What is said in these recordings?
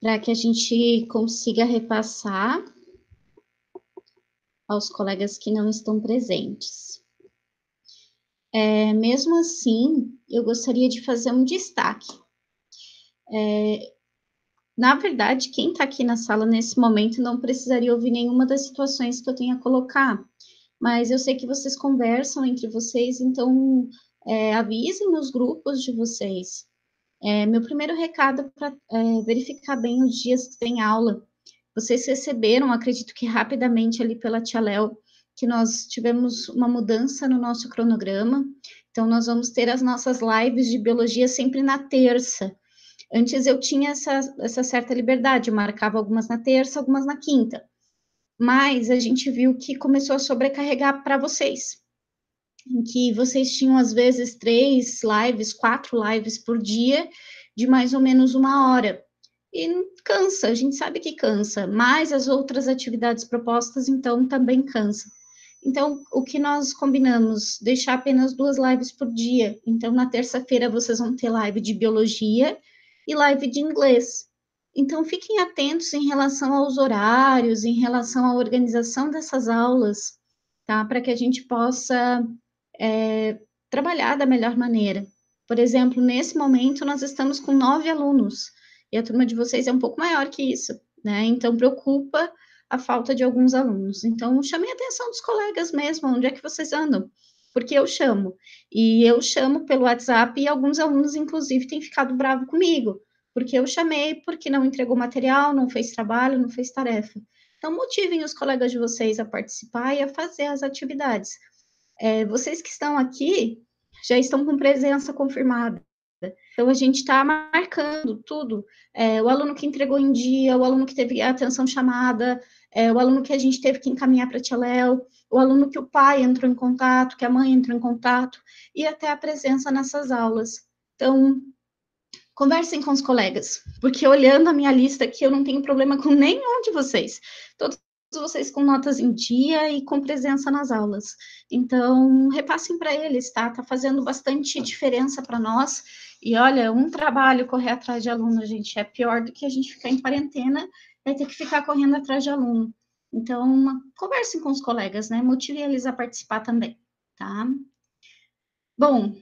para que a gente consiga repassar aos colegas que não estão presentes. Mesmo assim, eu gostaria de fazer um destaque. Na verdade, quem está aqui na sala nesse momento não precisaria ouvir nenhuma das situações que eu tenho a colocar, mas eu sei que vocês conversam entre vocês, então avisem nos grupos de vocês. Meu primeiro recado para verificar bem os dias que tem aula. Vocês receberam, acredito que rapidamente ali pela Tia Léo, que nós tivemos uma mudança no nosso cronograma. Então, nós vamos ter as nossas lives de biologia sempre na terça. Antes eu tinha essa certa liberdade, eu marcava algumas na terça, algumas na quinta. Mas a gente viu que começou a sobrecarregar para vocês, em que vocês tinham, às vezes, 3 lives, 4 lives por dia, de mais ou menos 1 hora. E cansa, a gente sabe que cansa, mas as outras atividades propostas, então, também cansa. Então, o que nós combinamos? Deixar apenas 2 lives por dia. Então, na terça-feira, vocês vão ter live de biologia e live de inglês. Então, fiquem atentos em relação aos horários, em relação à organização dessas aulas, tá? Para que a gente possa trabalhar da melhor maneira. Por exemplo, nesse momento, nós estamos com 9 alunos, e a turma de vocês é um pouco maior que isso, né? Então, preocupa a falta de alguns alunos. Então, chamem a atenção dos colegas mesmo, onde é que vocês andam? Porque eu chamo, e eu chamo pelo WhatsApp, e alguns alunos, inclusive, têm ficado bravo comigo, porque eu chamei, porque não entregou material, não fez trabalho, não fez tarefa. Então, motivem os colegas de vocês a participar e a fazer as atividades. Vocês que estão aqui já estão com presença confirmada. Então, a gente está marcando tudo. O aluno que entregou em dia, o aluno que teve a atenção chamada, o aluno que a gente teve que encaminhar para a Tia Léo, o aluno que o pai entrou em contato, que a mãe entrou em contato, e até a presença nessas aulas. Então, conversem com os colegas, porque olhando a minha lista aqui, eu não tenho problema com nenhum de vocês. Todos vocês com notas em dia e com presença nas aulas. Então, repassem para eles, tá? Tá fazendo bastante diferença para nós. E olha, um trabalho correr atrás de aluno, gente, é pior do que a gente ficar em quarentena e ter que ficar correndo atrás de aluno. Então, conversem com os colegas, né? Motivem eles a participar também, tá? Bom,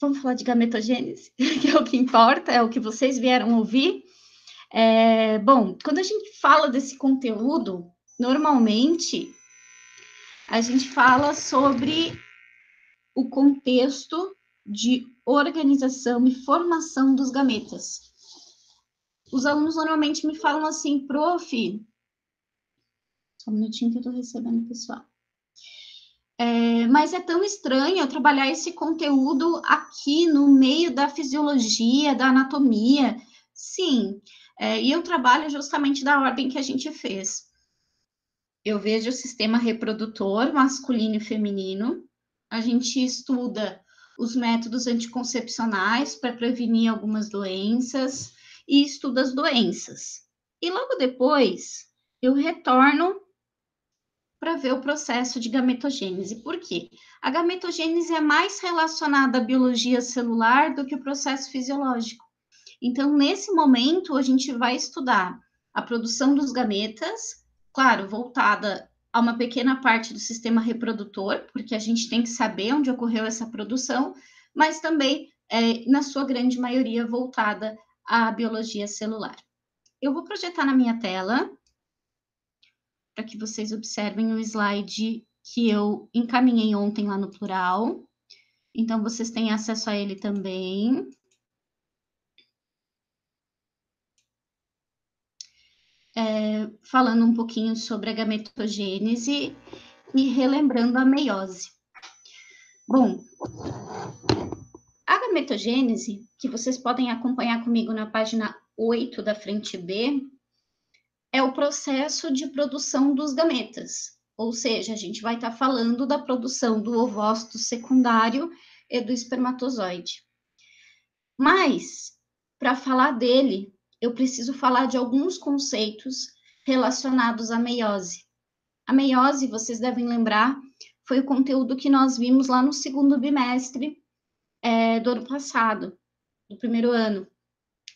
vamos falar de gametogênese, que é o que importa, é o que vocês vieram ouvir. Bom, quando a gente fala desse conteúdo, normalmente a gente fala sobre o contexto de organização e formação dos gametas. Os alunos normalmente me falam assim, prof, só um minutinho que eu estou recebendo, pessoal. Mas é tão estranho eu trabalhar esse conteúdo aqui no meio da fisiologia, da anatomia. Sim, e eu trabalho justamente da ordem que a gente fez. Eu vejo o sistema reprodutor masculino e feminino, a gente estuda os métodos anticoncepcionais para prevenir algumas doenças e estuda as doenças. E logo depois, eu retorno para ver o processo de gametogênese. Por quê? A gametogênese é mais relacionada à biologia celular do que o processo fisiológico. Então, nesse momento, a gente vai estudar a produção dos gametas, claro, voltada a uma pequena parte do sistema reprodutor, porque a gente tem que saber onde ocorreu essa produção, mas também, na sua grande maioria, voltada à biologia celular. Eu vou projetar na minha tela para que vocês observem o slide que eu encaminhei ontem lá no plural. Então, vocês têm acesso a ele também. Falando um pouquinho sobre a gametogênese e relembrando a meiose. Bom, a gametogênese, que vocês podem acompanhar comigo na página 8 da frente B, é o processo de produção dos gametas. Ou seja, a gente vai estar falando da produção do ovócito secundário e do espermatozoide. Mas, para falar dele, eu preciso falar de alguns conceitos relacionados à meiose. A meiose, vocês devem lembrar, foi o conteúdo que nós vimos lá no segundo bimestre do ano passado, do primeiro ano.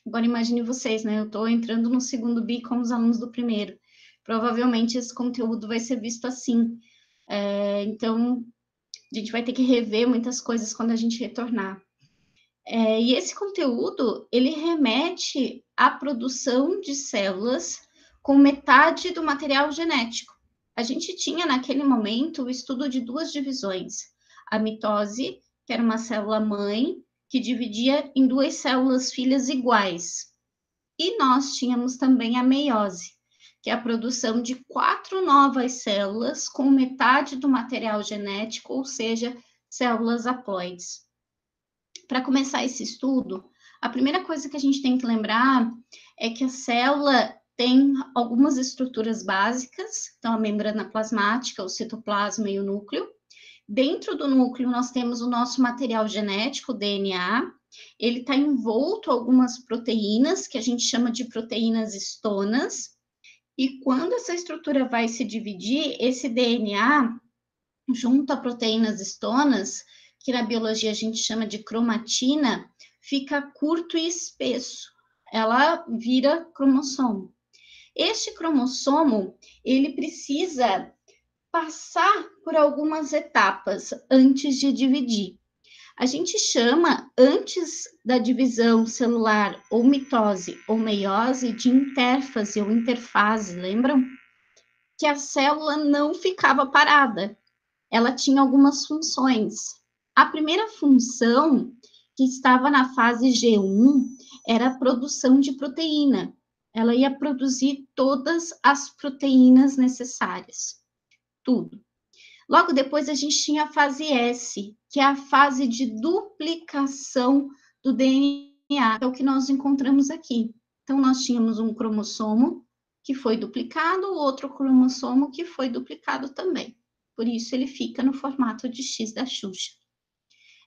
Agora imagine vocês, né? Eu estou entrando no segundo bi como os alunos do primeiro. Provavelmente esse conteúdo vai ser visto assim. Então, a gente vai ter que rever muitas coisas quando a gente retornar. E esse conteúdo, ele remete à produção de células com metade do material genético. A gente tinha, naquele momento, o estudo de duas divisões. A mitose, que era uma célula mãe, que dividia em duas células filhas iguais. E nós tínhamos também a meiose, que é a produção de 4 novas células com metade do material genético, ou seja, células haploides. Para começar esse estudo, a primeira coisa que a gente tem que lembrar é que a célula tem algumas estruturas básicas, então a membrana plasmática, o citoplasma e o núcleo. Dentro do núcleo, nós temos o nosso material genético, o DNA. Ele está envolto em algumas proteínas, que a gente chama de proteínas estonas. E quando essa estrutura vai se dividir, esse DNA, junto a proteínas estonas, que na biologia a gente chama de cromatina, fica curto e espesso. Ela vira cromossomo. Este cromossomo, ele precisa passar por algumas etapas antes de dividir. A gente chama, antes da divisão celular, ou mitose ou meiose, de intérfase ou interfase, lembram? Que a célula não ficava parada, ela tinha algumas funções. A primeira função, que estava na fase G1, era a produção de proteína. Ela ia produzir todas as proteínas necessárias, tudo. Logo depois, a gente tinha a fase S, que é a fase de duplicação do DNA, que é o que nós encontramos aqui. Então, nós tínhamos um cromossomo que foi duplicado, o outro cromossomo que foi duplicado também. Por isso, ele fica no formato de X da Xuxa.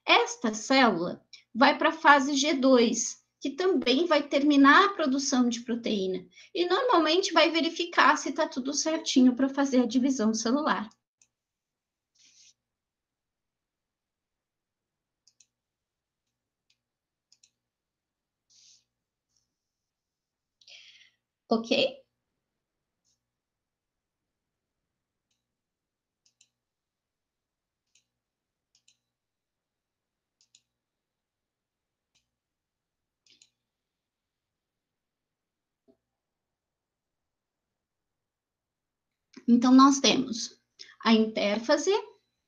Esta célula vai para a fase G2, que também vai terminar a produção de proteína. E normalmente vai verificar se está tudo certinho para fazer a divisão celular. Ok? Então, nós temos a intérfase,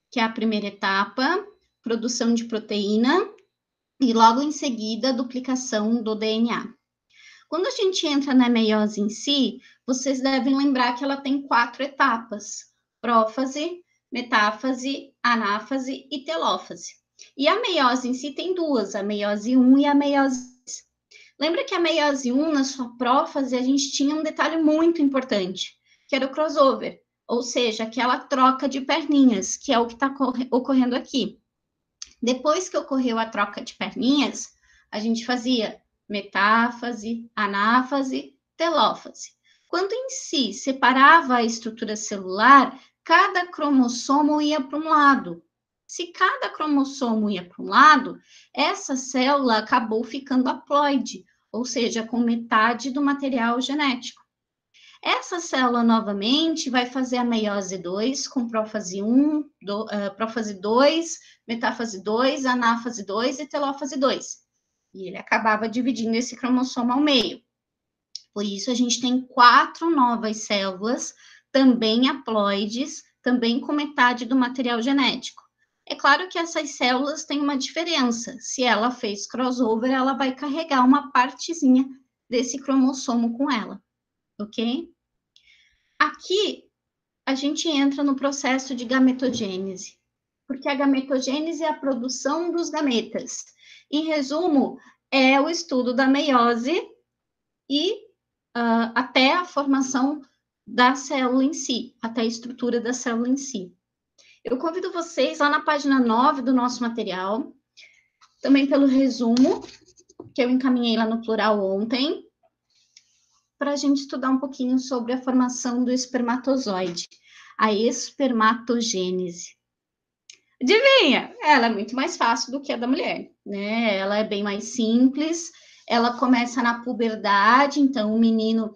que é a primeira etapa, produção de proteína, e logo em seguida, a duplicação do DNA. Quando a gente entra na meiose em si, vocês devem lembrar que ela tem 4 etapas: prófase, metáfase, anáfase e telófase. E a meiose em si tem duas, a meiose 1 e a meiose 2. Lembra que a meiose 1, na sua prófase, a gente tinha um detalhe muito importante, que era o crossover, ou seja, aquela troca de perninhas, que é o que está ocorrendo aqui. Depois que ocorreu a troca de perninhas, a gente fazia metáfase, anáfase, telófase. Quando em si separava a estrutura celular, cada cromossomo ia para um lado. Se cada cromossomo ia para um lado, essa célula acabou ficando haploide, ou seja, com metade do material genético. Essa célula, novamente, vai fazer a meiose 2, com prófase 1, prófase 2, metáfase 2, anáfase 2 e telófase 2. E ele acabava dividindo esse cromossomo ao meio. Por isso, a gente tem 4 novas células, também haploides, também com metade do material genético. É claro que essas células têm uma diferença. Se ela fez crossover, ela vai carregar uma partezinha desse cromossomo com ela, ok? Aqui, a gente entra no processo de gametogênese, porque a gametogênese é a produção dos gametas. Em resumo, é o estudo da meiose e até a formação da célula em si, até a estrutura da célula em si. Eu convido vocês lá na página 9 do nosso material, também pelo resumo, que eu encaminhei lá no plural ontem, para a gente estudar um pouquinho sobre a formação do espermatozoide, a espermatogênese. Adivinha? Ela é muito mais fácil do que a da mulher, né? Ela é bem mais simples, ela começa na puberdade, então o menino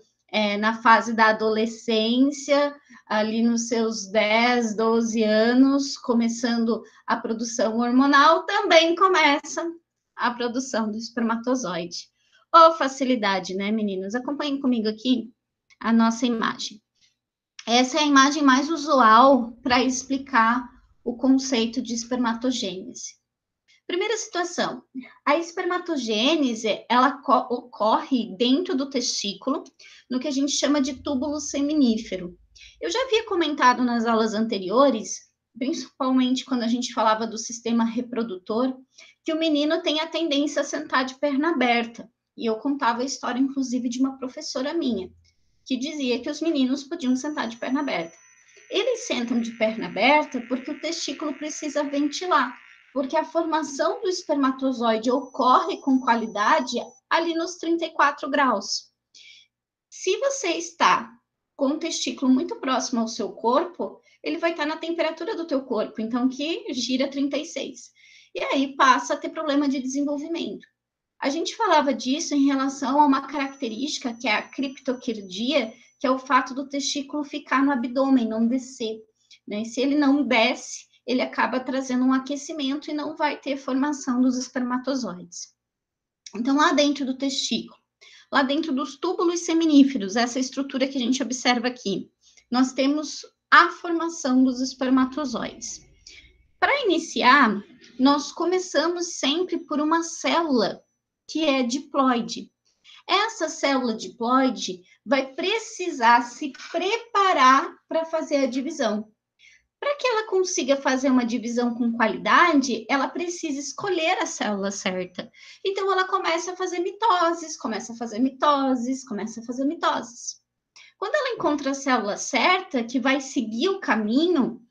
na fase da adolescência, ali nos seus 10, 12 anos, começando a produção hormonal, também começa a produção do espermatozoide. Ô, facilidade, né, meninos? Acompanhem comigo aqui a nossa imagem. Essa é a imagem mais usual para explicar o conceito de espermatogênese. Primeira situação, a espermatogênese, ela ocorre dentro do testículo, no que a gente chama de túbulo seminífero. Eu já havia comentado nas aulas anteriores, principalmente quando a gente falava do sistema reprodutor, que o menino tem a tendência a sentar de perna aberta. E eu contava a história, inclusive, de uma professora minha, que dizia que os meninos podiam sentar de perna aberta. Eles sentam de perna aberta porque o testículo precisa ventilar, porque a formação do espermatozoide ocorre com qualidade ali nos 34 graus. Se você está com o testículo muito próximo ao seu corpo, ele vai estar na temperatura do teu corpo, então que gira 36. E aí passa a ter problema de desenvolvimento. A gente falava disso em relação a uma característica que é a criptoquirdia, que é o fato do testículo ficar no abdômen, não descer. Né? Se ele não desce, ele acaba trazendo um aquecimento e não vai ter formação dos espermatozoides. Então, lá dentro do testículo, lá dentro dos túbulos seminíferos, essa estrutura que a gente observa aqui, nós temos a formação dos espermatozoides. Para iniciar, nós começamos sempre por uma célula que é diploide. Essa célula diploide vai precisar se preparar para fazer a divisão. Para que ela consiga fazer uma divisão com qualidade, ela precisa escolher a célula certa. Então, ela começa a fazer mitoses, começa a fazer mitoses, começa a fazer mitoses. Quando ela encontra a célula certa, que vai seguir o caminho,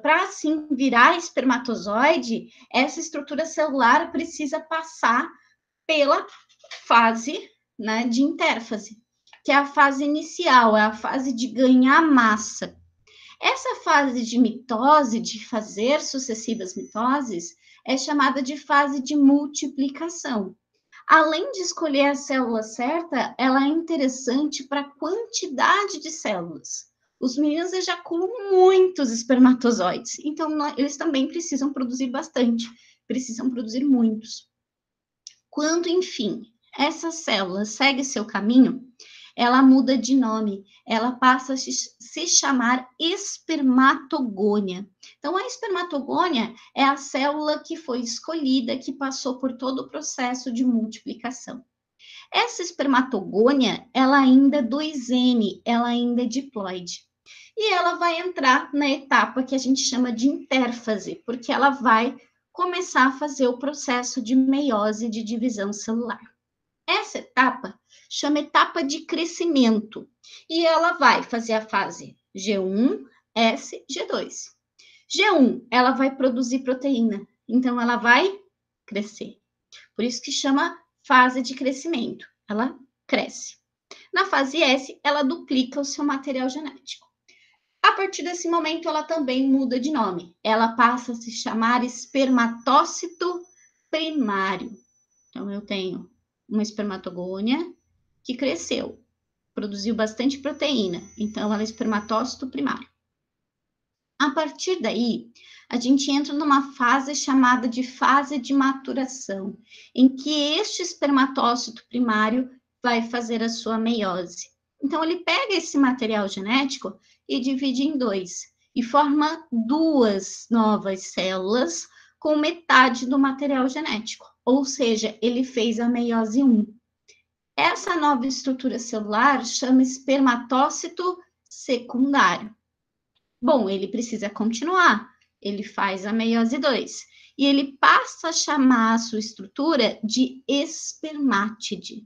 para assim virar espermatozoide, essa estrutura celular precisa passar pela fase, né, de intérfase, que é a fase inicial, é a fase de ganhar massa. Essa fase de mitose, de fazer sucessivas mitoses, é chamada de fase de multiplicação. Além de escolher a célula certa, ela é interessante para a quantidade de células. Os meninos ejaculam muitos espermatozoides, então eles também precisam produzir bastante, precisam produzir muitos. Quando, enfim, essa célula segue seu caminho, ela muda de nome, ela passa a se chamar espermatogônia. Então, a espermatogônia é a célula que foi escolhida, que passou por todo o processo de multiplicação. Essa espermatogônia, ela ainda é 2N, ela ainda é diploide. E ela vai entrar na etapa que a gente chama de intérfase, porque ela vai começar a fazer o processo de meiose, de divisão celular. Essa etapa chama etapa de crescimento, e ela vai fazer a fase G1, S, G2. G1, ela vai produzir proteína, então ela vai crescer. Por isso que chama fase de crescimento, ela cresce. Na fase S, ela duplica o seu material genético. A partir desse momento, ela também muda de nome. Ela passa a se chamar espermatócito primário. Então, eu tenho uma espermatogônia que cresceu, produziu bastante proteína. Então, ela é espermatócito primário. A partir daí, a gente entra numa fase chamada de fase de maturação, em que este espermatócito primário vai fazer a sua meiose. Então, ele pega esse material genético e divide em dois, e forma duas novas células com metade do material genético, ou seja, ele fez a meiose 1. Essa nova estrutura celular chama espermatócito secundário. Bom, ele precisa continuar, ele faz a meiose 2, e ele passa a chamar a sua estrutura de espermátide,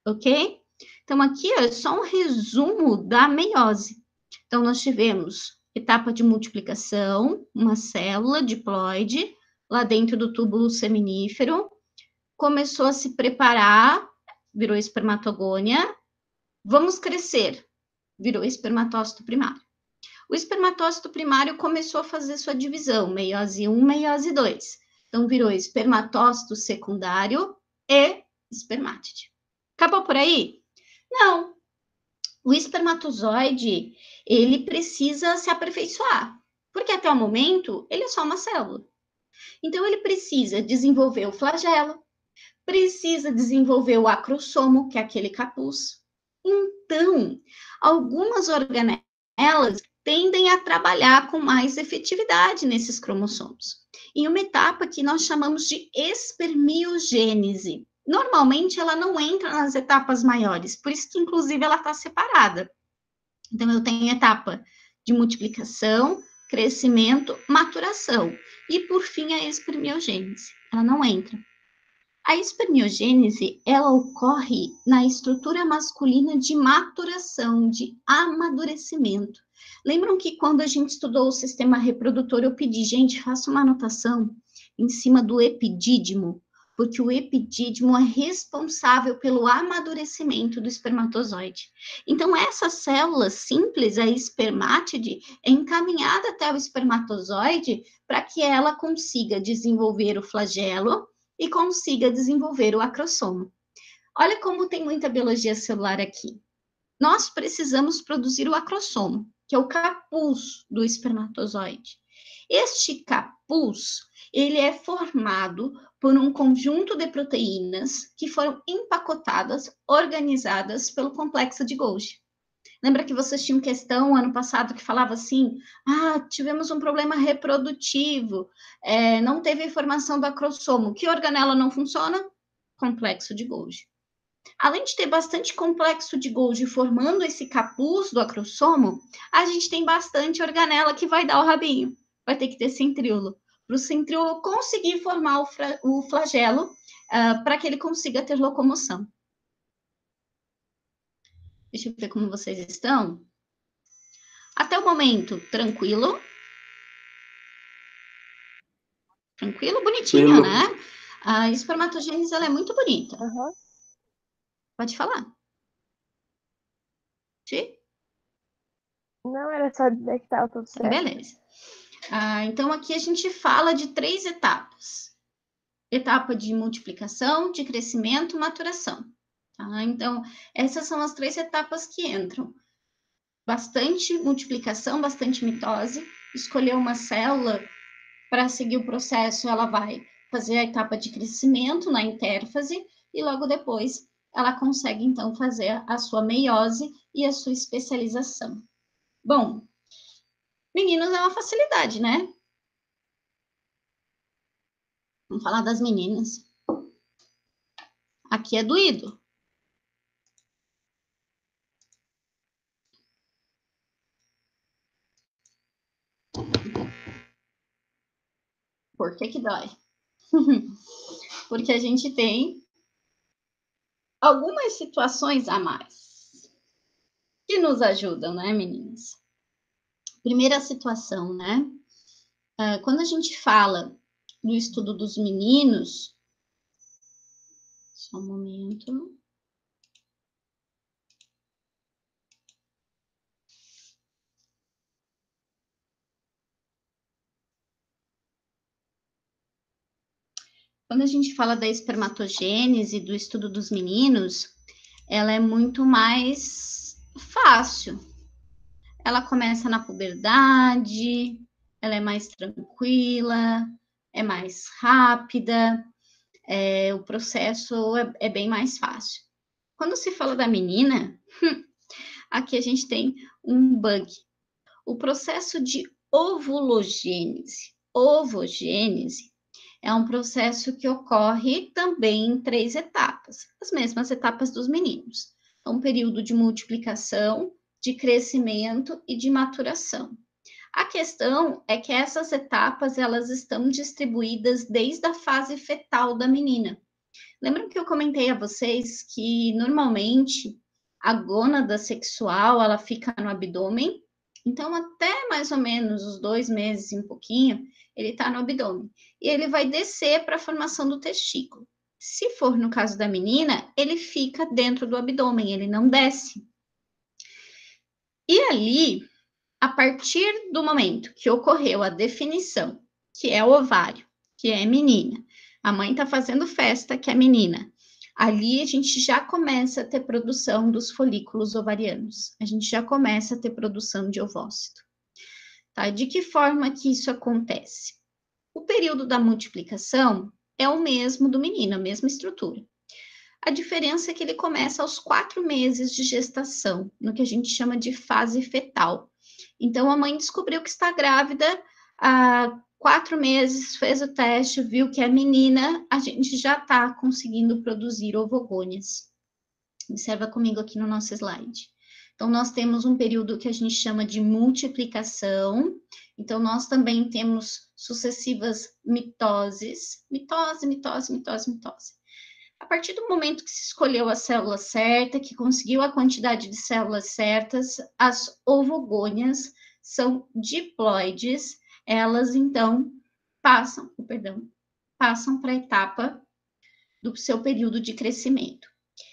ok? Então, aqui é só um resumo da meiose. Então, nós tivemos etapa de multiplicação, uma célula diploide, lá dentro do túbulo seminífero, começou a se preparar, virou espermatogônia, vamos crescer, virou espermatócito primário. O espermatócito primário começou a fazer sua divisão, meiose 1, meiose 2. Então, virou espermatócito secundário e espermátide. Acabou por aí? Não. O espermatozoide, ele precisa se aperfeiçoar, porque até o momento ele é só uma célula. Então ele precisa desenvolver o flagelo, precisa desenvolver o acrossomo, que é aquele capuz. Então, algumas organelas tendem a trabalhar com mais efetividade nesses cromossomos. Em uma etapa que nós chamamos de espermiogênese. Normalmente ela não entra nas etapas maiores, por isso que inclusive ela está separada. Então eu tenho etapa de multiplicação, crescimento, maturação e por fim a espermiogênese. Ela não entra. A espermiogênese, ela ocorre na estrutura masculina de maturação, de amadurecimento. Lembram que quando a gente estudou o sistema reprodutor, eu pedi, gente, faça uma anotação em cima do epidídimo, porque o epidídimo é responsável pelo amadurecimento do espermatozoide. Então, essa célula simples, a espermátide, é encaminhada até o espermatozoide para que ela consiga desenvolver o flagelo e consiga desenvolver o acrossomo. Olha como tem muita biologia celular aqui. Nós precisamos produzir o acrossomo, que é o capuz do espermatozoide. Este capuz, ele é formado por um conjunto de proteínas que foram empacotadas, organizadas pelo complexo de Golgi. Lembra que vocês tinham questão ano passado que falava assim: tivemos um problema reprodutivo, não teve informação do acrossomo. Que organela não funciona? Complexo de Golgi. Além de ter bastante complexo de Golgi formando esse capuz do acrossomo, a gente tem bastante organela que vai dar o rabinho. Vai ter que ter centríolo. Para o centríolo conseguir formar o flagelo, para que ele consiga ter locomoção. Deixa eu ver como vocês estão. Até o momento, tranquilo? Tranquilo, bonitinho, né? A espermatogênese, ela é muito bonita. Uhum. Pode falar. Sim? Não, era só dizer que estava tudo certo. Beleza. Então, aqui a gente fala de 3 etapas. Etapa de multiplicação, de crescimento, maturação. Tá? Então, essas são as 3 etapas que entram. Bastante multiplicação, bastante mitose. Escolher uma célula para seguir o processo, ela vai fazer a etapa de crescimento na intérfase e logo depois ela consegue, então, fazer a sua meiose e a sua especialização. Bom, meninos é uma facilidade, né? Vamos falar das meninas. Aqui é doído. Por que que dói? Porque a gente tem algumas situações a mais que nos ajudam, né, meninas? Primeira situação, né? Quando a gente fala do estudo dos meninos, só um momento. Quando a gente fala da espermatogênese, do estudo dos meninos, ela é muito mais fácil. Ela começa na puberdade, ela é mais tranquila, é mais rápida, o processo é bem mais fácil. Quando se fala da menina, aqui a gente tem um bug. O processo de ovulogênese. Ovogênese é um processo que ocorre também em 3 etapas, as mesmas etapas dos meninos. É um período de multiplicação, de crescimento e de maturação. A questão é que essas etapas, elas estão distribuídas desde a fase fetal da menina. Lembram que eu comentei a vocês que, normalmente, a gônada sexual, ela fica no abdômen, então, até mais ou menos os 2 meses e um pouquinho, ele está no abdômen. E ele vai descer para a formação do testículo. Se for no caso da menina, ele fica dentro do abdômen, ele não desce. E ali, a partir do momento que ocorreu a definição, que é o ovário, que é menina, a mãe está fazendo festa, que é menina. Ali a gente já começa a ter produção dos folículos ovarianos, a gente já começa a ter produção de ovócito. Tá? De que forma que isso acontece? O período da multiplicação é o mesmo do menino, a mesma estrutura. A diferença é que ele começa aos 4 meses de gestação, no que a gente chama de fase fetal. Então, a mãe descobriu que está grávida há 4 meses, fez o teste, viu que é menina, a gente já está conseguindo produzir ovogônias. Observa comigo aqui no nosso slide. Então, nós temos um período que a gente chama de multiplicação. Então, nós também temos sucessivas mitoses. Mitose, mitose, mitose, mitose. A partir do momento que se escolheu a célula certa, que conseguiu a quantidade de células certas, as ovogônias são diploides. Elas, então, passam para a etapa do seu período de crescimento.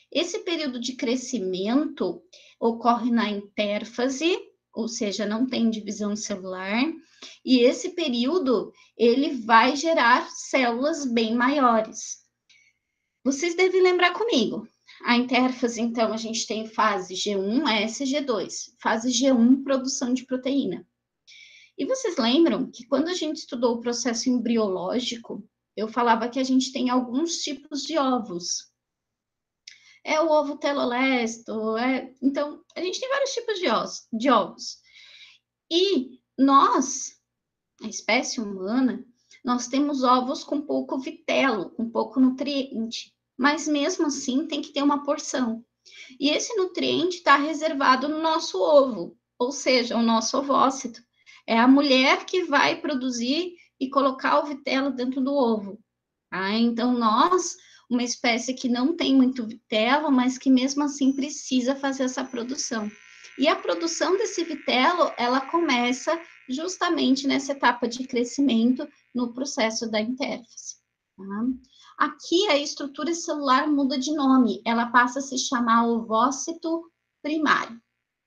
Esse período de crescimento ocorre na intérfase, ou seja, não tem divisão celular, e esse período ele vai gerar células bem maiores. Vocês devem lembrar comigo. A intérfase, então, a gente tem fase G1, S, G2. Fase G1, produção de proteína. E vocês lembram que quando a gente estudou o processo embriológico, eu falava que a gente tem alguns tipos de ovos. É o ovo telolesto, então a gente tem vários tipos de ovos. E nós, a espécie humana, nós temos ovos com pouco vitelo, com pouco nutriente, mas mesmo assim tem que ter uma porção. E esse nutriente está reservado no nosso ovo, ou seja, o nosso ovócito. É a mulher que vai produzir e colocar o vitelo dentro do ovo. Então, nós, uma espécie que não tem muito vitelo, mas que mesmo assim precisa fazer essa produção. E a produção desse vitelo, ela começa justamente nessa etapa de crescimento, no processo da intérfase. Tá? Aqui a estrutura celular muda de nome, ela passa a se chamar ovócito primário.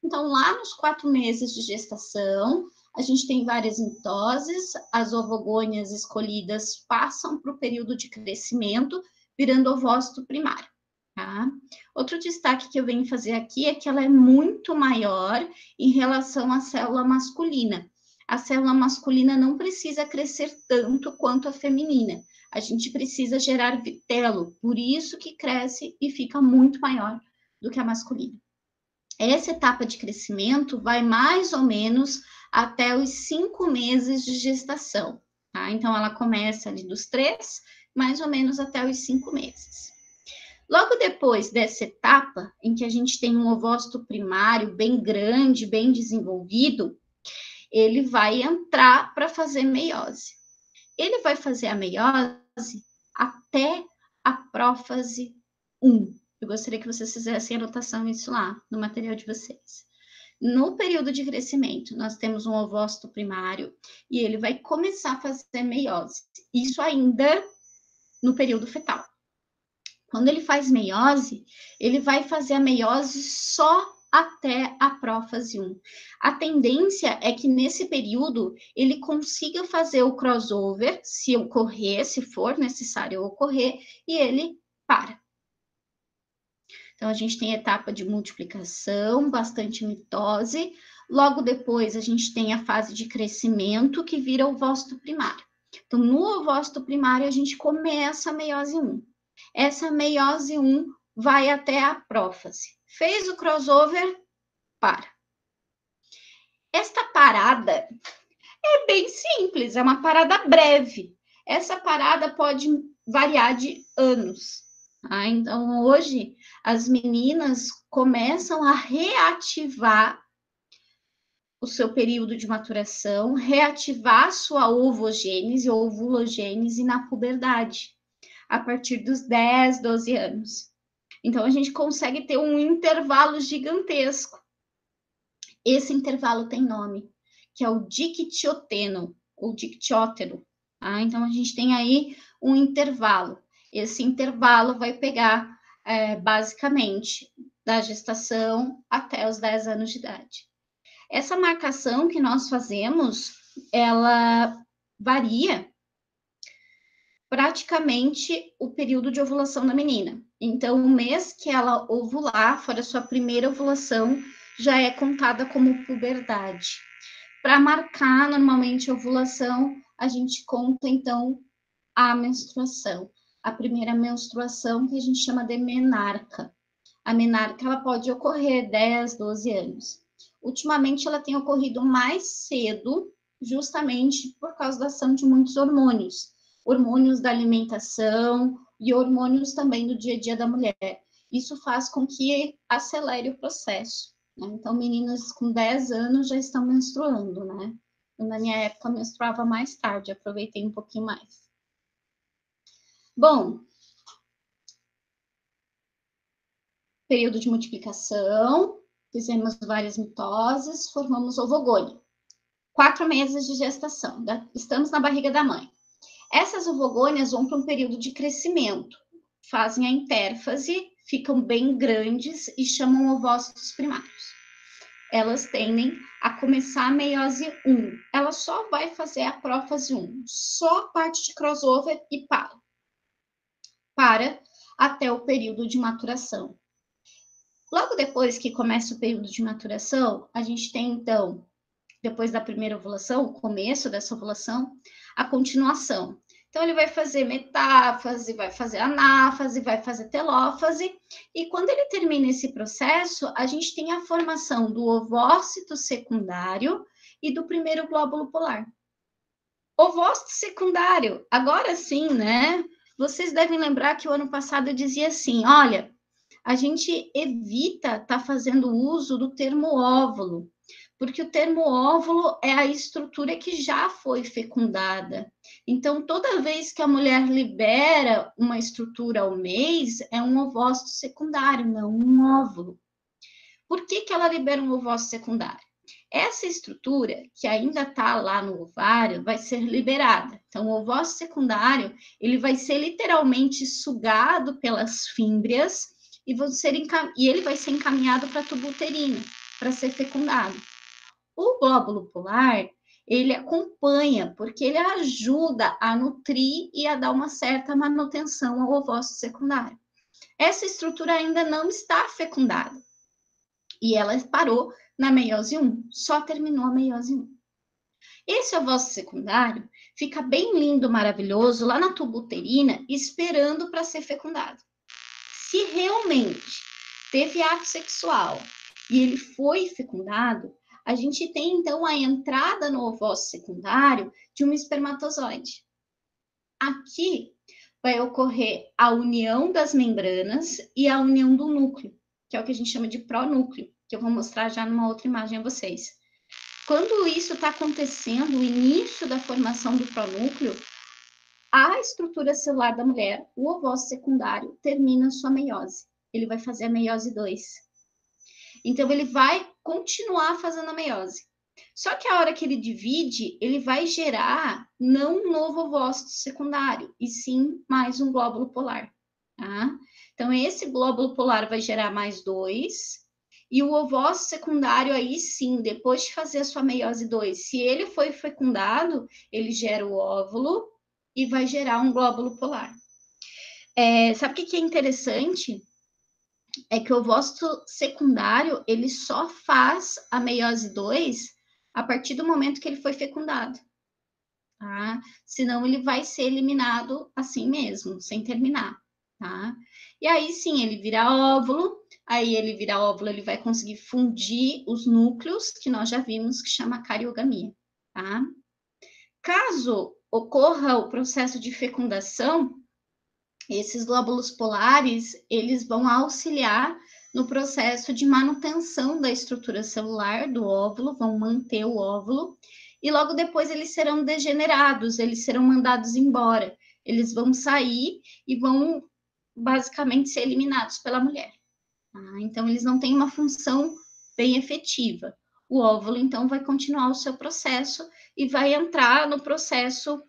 Então, lá nos 4 meses de gestação, a gente tem várias mitoses, as ovogônias escolhidas passam para o período de crescimento, virando ovócito primário. Tá? Outro destaque que eu venho fazer aqui é que ela é muito maior em relação à célula masculina. A célula masculina não precisa crescer tanto quanto a feminina. A gente precisa gerar vitelo, por isso que cresce e fica muito maior do que a masculina. Essa etapa de crescimento vai mais ou menos até os 5 meses de gestação, tá? Então, ela começa ali dos 3, mais ou menos até os 5 meses. Logo depois dessa etapa, em que a gente tem um ovócito primário bem grande, bem desenvolvido, ele vai entrar para fazer meiose. Ele vai fazer a meiose até a prófase 1. Eu gostaria que vocês fizessem anotação nisso lá, no material de vocês. No período de crescimento, nós temos um ovócito primário e ele vai começar a fazer meiose. Isso ainda no período fetal. Quando ele faz meiose, ele vai fazer a meiose só até a prófase 1. A tendência é que nesse período ele consiga fazer o crossover, se ocorrer, se for necessário ocorrer, e ele para. Então, a gente tem a etapa de multiplicação, bastante mitose. Logo depois, a gente tem a fase de crescimento, que vira o ovócito primário. Então, no ovócito primário, a gente começa a meiose 1. Essa meiose 1 vai até a prófase. Fez o crossover, para. Esta parada é bem simples, é uma parada breve. Essa parada pode variar de anos. Então, hoje, as meninas começam a reativar o seu período de maturação, reativar sua ovogênese ou ovulogênese na puberdade, a partir dos 10, 12 anos. Então, a gente consegue ter um intervalo gigantesco. Esse intervalo tem nome, que é o dictioteno, ou dictióteno. Então, a gente tem aí um intervalo. Esse intervalo vai pegar, basicamente, da gestação até os 10 anos de idade. Essa marcação que nós fazemos, ela varia praticamente o período de ovulação da menina. Então, o mês que ela ovular, for a sua primeira ovulação, já é contada como puberdade. Para marcar normalmente a ovulação, a gente conta então a menstruação. A primeira menstruação que a gente chama de menarca. A menarca ela pode ocorrer 10, 12 anos. Ultimamente ela tem ocorrido mais cedo, justamente por causa da ação de muitos hormônios. Hormônios da alimentação e hormônios também do dia a dia da mulher. Isso faz com que acelere o processo. Né? Então, meninas com 10 anos já estão menstruando, né? Na minha época, eu menstruava mais tarde, aproveitei um pouquinho mais. Bom, período de multiplicação, fizemos várias mitoses, formamos ovogônio. 4 meses de gestação, estamos na barriga da mãe. Essas ovogônias vão para um período de crescimento, fazem a intérfase, ficam bem grandes e chamam ovócitos primários. Elas tendem a começar a meiose 1. Ela só vai fazer a prófase 1, só a parte de crossover e para até o período de maturação. Logo depois que começa o período de maturação, a gente tem, então, depois da primeira ovulação, o começo dessa ovulação, a continuação. Então, ele vai fazer metáfase, vai fazer anáfase, vai fazer telófase, e quando ele termina esse processo, a gente tem a formação do ovócito secundário e do primeiro glóbulo polar. Ovócito secundário, agora sim, né? Vocês devem lembrar que o ano passado eu dizia assim: olha, a gente evita estar fazendo uso do termo óvulo, porque o termo óvulo é a estrutura que já foi fecundada. Então, toda vez que a mulher libera uma estrutura ao mês, é um ovócito secundário, não um óvulo. Por que que ela libera um ovócito secundário? Essa estrutura, que ainda está lá no ovário, vai ser liberada. Então, o ovócito secundário, ele vai ser literalmente sugado pelas fímbrias e ele vai ser encaminhado para a tuba uterina, para ser fecundado. O glóbulo polar, ele acompanha, porque ele ajuda a nutrir e a dar uma certa manutenção ao ovócito secundário. Essa estrutura ainda não está fecundada. E ela parou na meiose 1, só terminou a meiose 1. Esse ovócito secundário fica bem lindo, maravilhoso, lá na tuba uterina, esperando para ser fecundado. Se realmente teve ato sexual e ele foi fecundado, a gente tem então a entrada no ovócito secundário de um espermatozoide. Aqui vai ocorrer a união das membranas e a união do núcleo, que é o que a gente chama de pronúcleo, que eu vou mostrar já numa outra imagem a vocês. Quando isso está acontecendo, o início da formação do pronúcleo, a estrutura celular da mulher, o ovócito secundário, termina sua meiose. Ele vai fazer a meiose 2. Então, ele vai continuar fazendo a meiose. Só que a hora que ele divide, ele vai gerar não um novo ovócito secundário, e sim mais um glóbulo polar. Tá? Então, esse glóbulo polar vai gerar mais 2, e o ovócito secundário, aí sim, depois de fazer a sua meiose 2, se ele foi fecundado, ele gera o óvulo e vai gerar um glóbulo polar. Sabe o que é interessante? É que o ovócito secundário, ele só faz a meiose 2 a partir do momento que ele foi fecundado. Tá? Senão ele vai ser eliminado assim mesmo, sem terminar. Tá? E aí sim, ele vira óvulo, ele vai conseguir fundir os núcleos, que nós já vimos, que chama cariogamia. Tá? Caso ocorra o processo de fecundação, esses glóbulos polares, eles vão auxiliar no processo de manutenção da estrutura celular do óvulo, vão manter o óvulo, e logo depois eles serão degenerados, eles serão mandados embora, eles vão sair e vão basicamente ser eliminados pela mulher. Tá? Então, eles não têm uma função bem efetiva. O óvulo, então, vai continuar o seu processo e vai entrar no processo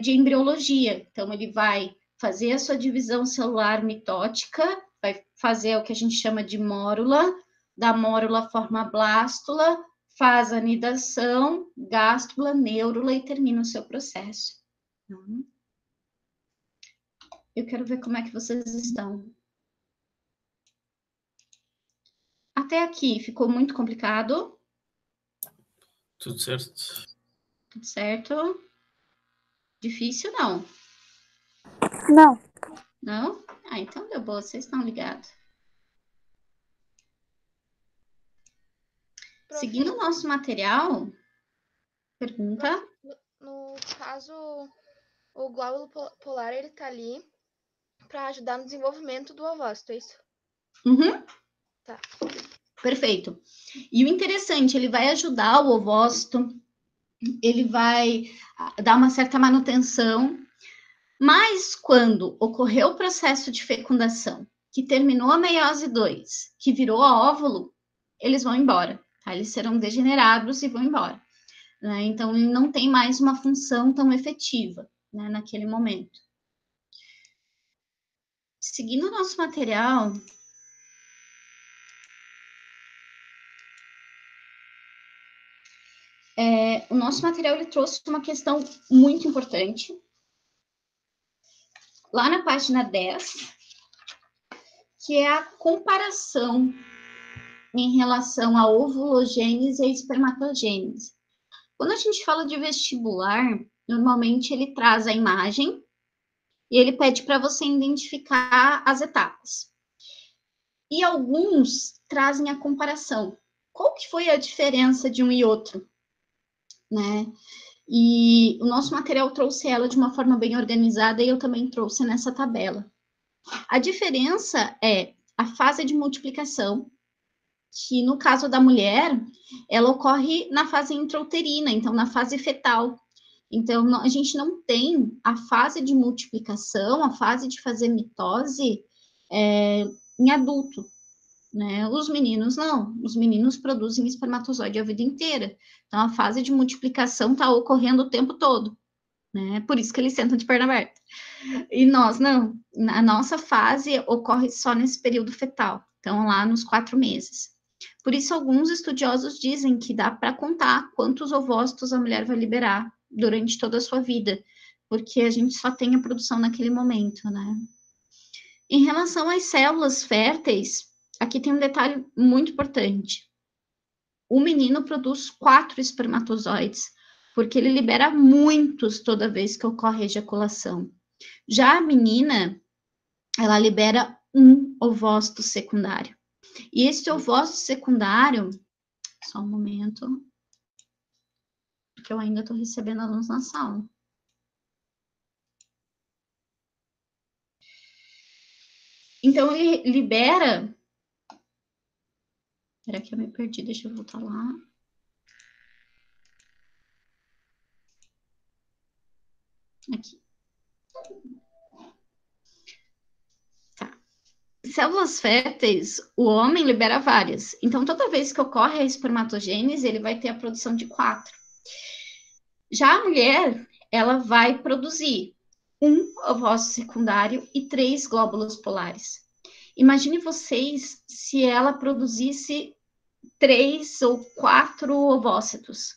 de embriologia. Então, ele vai fazer a sua divisão celular mitótica, vai fazer o que a gente chama de mórula, da mórula forma blástula, faz anidação, gástula, neurula e termina o seu processo. Eu quero ver como é que vocês estão. Até aqui ficou muito complicado? Tudo certo. Tudo certo? Difícil, não? Não. Não? Ah, então deu boa, vocês estão ligados. Prof, Seguindo o nosso material, pergunta. no caso, o glóbulo polar, ele tá ali para ajudar no desenvolvimento do ovócito, é isso? Uhum. Tá. Perfeito. E o interessante, ele vai ajudar o ovócito, ele vai dar uma certa manutenção, mas quando ocorreu o processo de fecundação, que terminou a meiose 2, que virou a óvulo, eles vão embora, tá? Eles serão degenerados e vão embora, né? Então, ele não tem mais uma função tão efetiva, né, naquele momento. Seguindo o nosso material, o nosso material ele trouxe uma questão muito importante. Lá na página 10, que é a comparação em relação à ovulogênese e espermatogênese. Quando a gente fala de vestibular, normalmente ele traz a imagem e ele pede para você identificar as etapas. E alguns trazem a comparação. Qual que foi a diferença de um e outro, né? E o nosso material trouxe ela de uma forma bem organizada e eu também trouxe nessa tabela. A diferença é a fase de multiplicação, que no caso da mulher, ela ocorre na fase intrauterina, então na fase fetal. Então, a gente não tem a fase de multiplicação, a fase de fazer mitose em adulto, né? Os meninos não, os meninos produzem espermatozoide a vida inteira. Então, a fase de multiplicação está ocorrendo o tempo todo, né? Por isso que eles sentam de perna aberta. E nós não, a nossa fase ocorre só nesse período fetal, então lá nos 4 meses. Por isso, alguns estudiosos dizem que dá para contar quantos ovócitos a mulher vai liberar durante toda a sua vida, porque a gente só tem a produção naquele momento, né? Em relação às células férteis, aqui tem um detalhe muito importante. O menino produz 4 espermatozoides, porque ele libera muitos toda vez que ocorre a ejaculação. Já a menina, ela libera um ovócito secundário. E esse ovócito secundário, só um momento, porque eu ainda estou recebendo alunos na sala. Então, ele libera... Espera que eu me perdi, deixa eu voltar lá. Aqui. Tá. Células férteis, o homem libera várias. Então, toda vez que ocorre a espermatogênese, ele vai ter a produção de 4. Já a mulher, ela vai produzir um ovócito secundário e 3 glóbulos polares. Imagine vocês se ela produzisse 3 ou 4 ovócitos.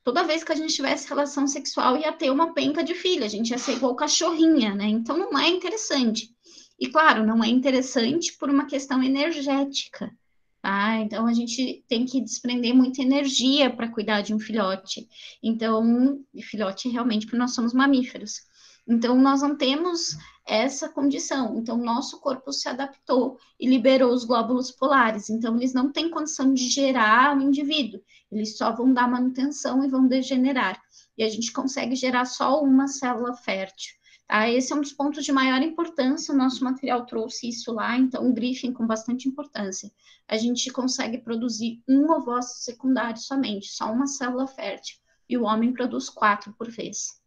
Toda vez que a gente tivesse relação sexual, ia ter uma penca de filha, a gente ia ser igual cachorrinha, né? Então, não é interessante. E, claro, não é interessante por uma questão energética, tá? Então, a gente tem que desprender muita energia para cuidar de um filhote. Então, filhote realmente, porque nós somos mamíferos. Então, nós não temos essa condição. Então, nosso corpo se adaptou e liberou os glóbulos polares. Então, eles não têm condição de gerar um indivíduo. Eles só vão dar manutenção e vão degenerar. E a gente consegue gerar só uma célula fértil. Tá? Esse é um dos pontos de maior importância. O nosso material trouxe isso lá, então grifem com bastante importância. A gente consegue produzir um ovócito secundário somente, só uma célula fértil. E o homem produz 4 por vez.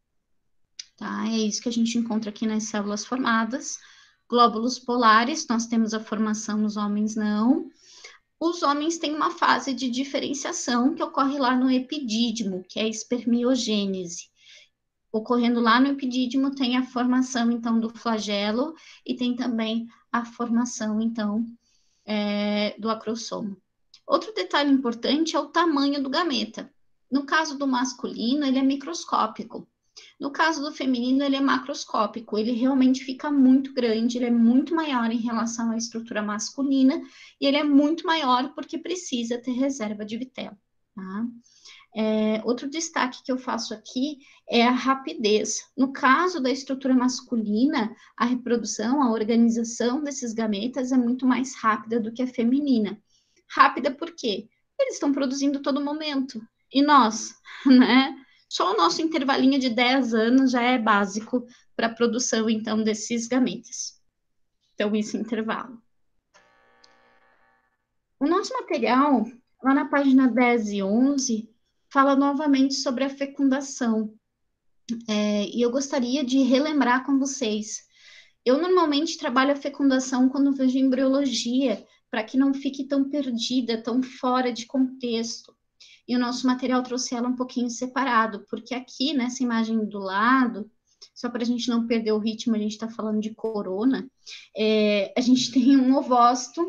Tá? É isso que a gente encontra aqui nas células formadas. Glóbulos polares, nós temos a formação, nos homens não. Os homens têm uma fase de diferenciação que ocorre lá no epidídimo, que é a espermiogênese. Ocorrendo lá no epidídimo, tem a formação, então, do flagelo e tem também a formação, então, do acrosoma. Outro detalhe importante é o tamanho do gameta. No caso do masculino, ele é microscópico. No caso do feminino, ele é macroscópico, ele realmente fica muito grande, ele é muito maior em relação à estrutura masculina, e ele é muito maior porque precisa ter reserva de vitelo, tá? Outro destaque que eu faço aqui é a rapidez. No caso da estrutura masculina, a reprodução, a organização desses gametas é muito mais rápida do que a feminina. Rápida por quê? Eles estão produzindo todo momento. E nós, né? Só o nosso intervalinho de 10 anos já é básico para a produção, então, desses gametas. Então, esse intervalo. O nosso material, lá na página 10 e 11, fala novamente sobre a fecundação. E eu gostaria de relembrar com vocês. Eu normalmente trabalho a fecundação quando vejo embriologia, para que não fique tão perdida, tão fora de contexto. E o nosso material trouxe ela um pouquinho separado, porque aqui, nessa imagem do lado, só para a gente não perder o ritmo, a gente está falando de corona, a gente tem um ovócito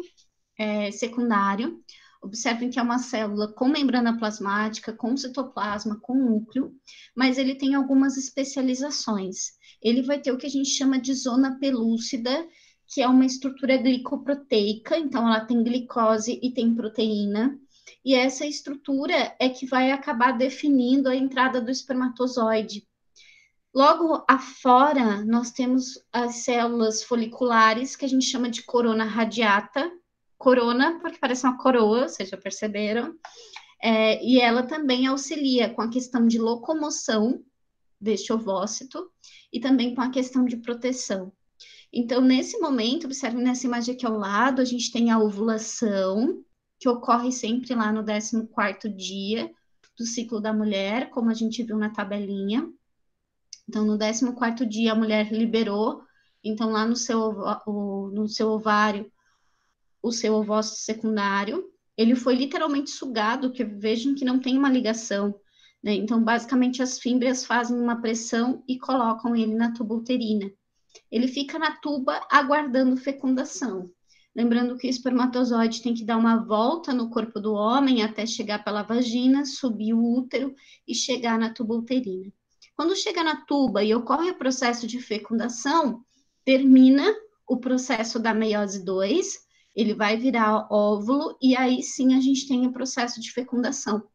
secundário. Observem que é uma célula com membrana plasmática, com citoplasma, com núcleo, mas ele tem algumas especializações. Ele vai ter o que a gente chama de zona pelúcida, que é uma estrutura glicoproteica, então ela tem glicose e tem proteína, e essa estrutura é que vai acabar definindo a entrada do espermatozoide. Logo afora, nós temos as células foliculares, que a gente chama de corona radiata, corona, porque parece uma coroa, vocês já perceberam, e ela também auxilia com a questão de locomoção deste ovócito e também com a questão de proteção. Então, nesse momento, observe nessa imagem aqui ao lado, a gente tem a ovulação, que ocorre sempre lá no 14º dia do ciclo da mulher, como a gente viu na tabelinha. Então, no 14º dia, a mulher liberou, então lá no seu ovário, o seu ovócito secundário, ele foi literalmente sugado, que vejam que não tem uma ligação, né? Então, basicamente, as fímbrias fazem uma pressão e colocam ele na tuba uterina. Ele fica na tuba aguardando fecundação. Lembrando que o espermatozoide tem que dar uma volta no corpo do homem até chegar pela vagina, subir o útero e chegar na tuba uterina. Quando chega na tuba e ocorre o processo de fecundação, termina o processo da meiose 2, ele vai virar óvulo e aí sim a gente tem o processo de fecundação.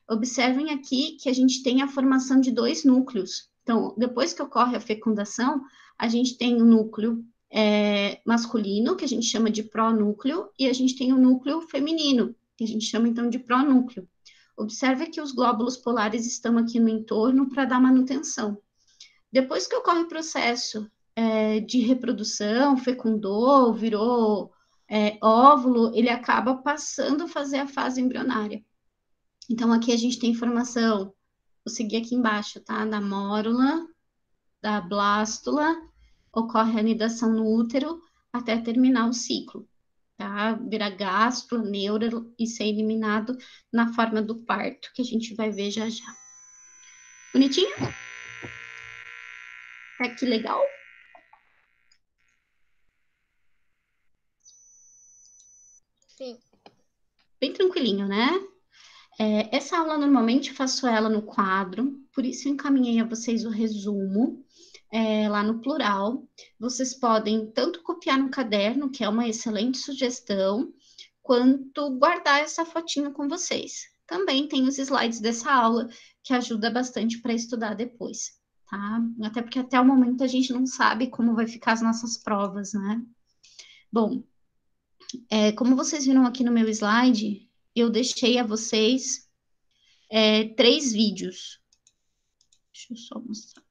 Observem aqui que a gente tem a formação de 2 núcleos. Então, depois que ocorre a fecundação, a gente tem o núcleo masculino, que a gente chama de pronúcleo, e a gente tem o núcleo feminino, que a gente chama então de pronúcleo. Observe que os glóbulos polares estão aqui no entorno para dar manutenção. Depois que ocorre o processo de reprodução, fecundou, virou óvulo, ele acaba passando a fazer a fase embrionária. Então, aqui a gente tem informação, vou seguir aqui embaixo, tá? Da mórula, da blástula, ocorre a anidação no útero até terminar o ciclo, tá? Virar gástula, neura e ser eliminado na forma do parto, que a gente vai ver já já. Bonitinho? Que legal? Sim. Bem tranquilinho, né? Essa aula, normalmente, eu faço ela no quadro, por isso eu encaminhei a vocês o resumo, lá no plural. Vocês podem tanto copiar no caderno, que é uma excelente sugestão, quanto guardar essa fotinho com vocês. Também tem os slides dessa aula, que ajuda bastante para estudar depois, tá? Até porque até o momento a gente não sabe como vai ficar as nossas provas, né? Bom, como vocês viram aqui no meu slide, eu deixei a vocês 3 vídeos. Deixa eu só mostrar.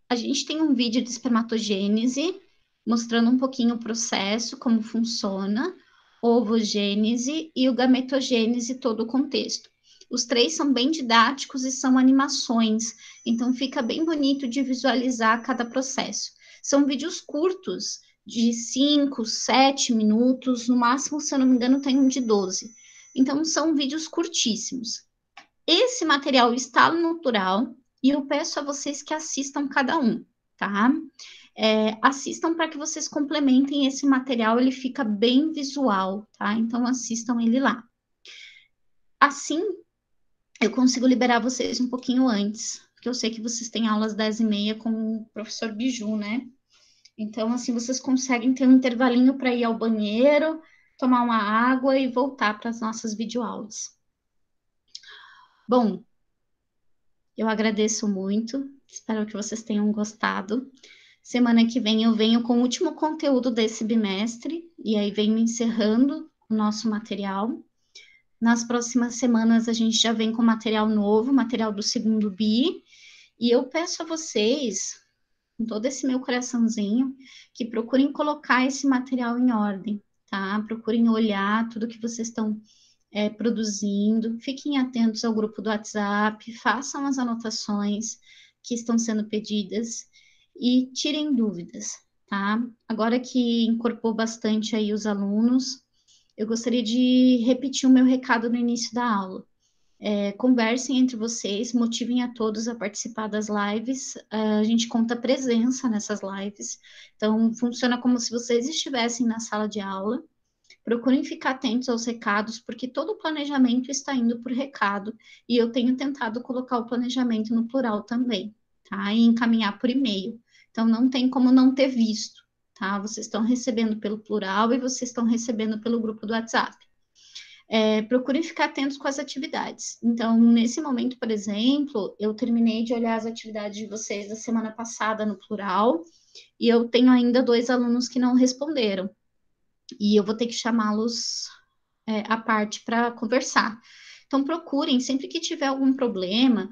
A gente tem um vídeo de espermatogênese, mostrando um pouquinho o processo, como funciona, ovogênese e o gametogênese, todo o contexto. Os 3 são bem didáticos e são animações, então fica bem bonito de visualizar cada processo. São vídeos curtos, de 5, 7 minutos, no máximo, se eu não me engano, tem um de 12. Então, são vídeos curtíssimos. Esse material está no plural e eu peço a vocês que assistam cada um, tá? Assistam para que vocês complementem esse material, ele fica bem visual, tá? Então, assistam ele lá. assim, eu consigo liberar vocês um pouquinho antes, porque eu sei que vocês têm aulas 10h30 com o professor Biju, né? Então, assim, vocês conseguem ter um intervalinho para ir ao banheiro, tomar uma água e voltar para as nossas videoaulas. Bom, eu agradeço muito, espero que vocês tenham gostado. Semana que vem eu venho com o último conteúdo desse bimestre, e aí venho encerrando o nosso material. Nas próximas semanas a gente já vem com material novo, material do segundo bi, e eu peço a vocês, com todo esse meu coraçãozinho, que procurem colocar esse material em ordem, tá? Procurem olhar tudo que vocês estão produzindo, fiquem atentos ao grupo do WhatsApp, façam as anotações que estão sendo pedidas e tirem dúvidas, tá? Agora que incorporou bastante aí os alunos, eu gostaria de repetir o meu recado no início da aula. Conversem entre vocês, motivem a todos a participar das lives, a gente conta presença nessas lives, então funciona como se vocês estivessem na sala de aula. Procurem ficar atentos aos recados, porque todo o planejamento está indo por recado, e eu tenho tentado colocar o planejamento no plural também, tá? E encaminhar por e-mail. Então, não tem como não ter visto, tá? Vocês estão recebendo pelo plural e vocês estão recebendo pelo grupo do WhatsApp. Procurem ficar atentos com as atividades. Então, nesse momento, por exemplo, eu terminei de olhar as atividades de vocês da semana passada no plural, e eu tenho ainda 2 alunos que não responderam. E eu vou ter que chamá-los à parte para conversar. Então, procurem, sempre que tiver algum problema,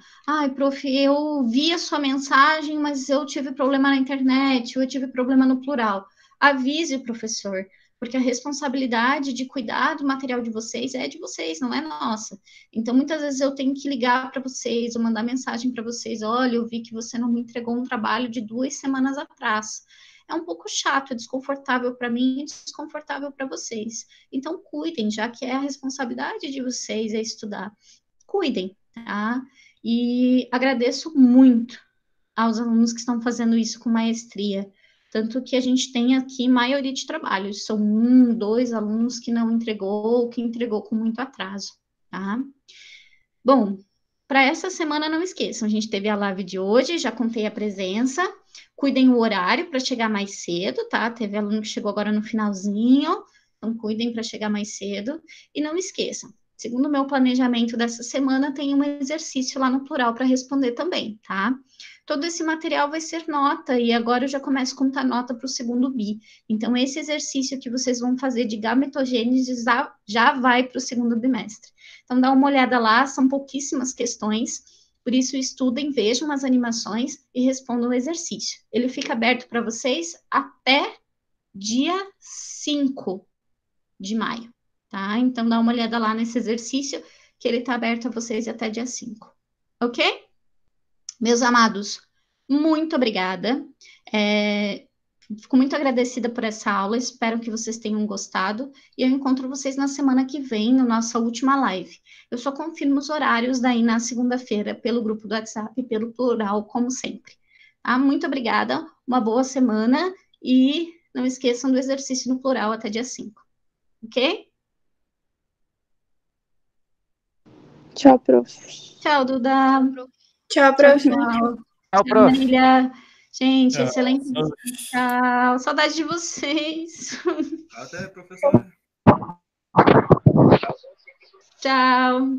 prof, eu vi a sua mensagem, mas eu tive problema na internet, ou eu tive problema no plural. Avise o professor, porque a responsabilidade de cuidar do material de vocês é de vocês, não é nossa. Então, muitas vezes eu tenho que ligar para vocês, ou mandar mensagem para vocês, olha, eu vi que você não me entregou um trabalho de 2 semanas atrás. É um pouco chato, é desconfortável para mim e desconfortável para vocês. Então, cuidem, já que é a responsabilidade de vocês estudar. Cuidem, tá? E agradeço muito aos alunos que estão fazendo isso com maestria. Tanto que a gente tem aqui maioria de trabalhos. São 1, 2 alunos que não entregou, que entregou com muito atraso, tá? Bom, para essa semana, não esqueçam, a gente teve a live de hoje, já contei a presença. Cuidem o horário para chegar mais cedo, tá? Teve aluno que chegou agora no finalzinho, então cuidem para chegar mais cedo. E não esqueçam, segundo o meu planejamento dessa semana, tem um exercício lá no plural para responder também, tá? Todo esse material vai ser nota, e agora eu já começo a contar nota para o segundo bi. Então, esse exercício que vocês vão fazer de gametogênese já vai para o segundo bimestre. Então, dá uma olhada lá, são pouquíssimas questões, por isso estudem, vejam as animações e respondam o exercício. Ele fica aberto para vocês até dia 5 de maio, tá? Então, dá uma olhada lá nesse exercício, que ele está aberto a vocês até dia 5, ok? Meus amados, muito obrigada. Fico muito agradecida por essa aula, espero que vocês tenham gostado, e eu encontro vocês na semana que vem, na nossa última live. Eu só confirmo os horários daí na segunda-feira, pelo grupo do WhatsApp, pelo plural, como sempre. Tá? Muito obrigada, uma boa semana, e não esqueçam do exercício no plural até dia 5, ok? Tchau, prof. Tchau, Duda. Tchau, prof. Tchau, Tchau, prof. Marília. Gente, Tchau. excelente. Tchau, saudade de vocês. Até, professor. Tchau.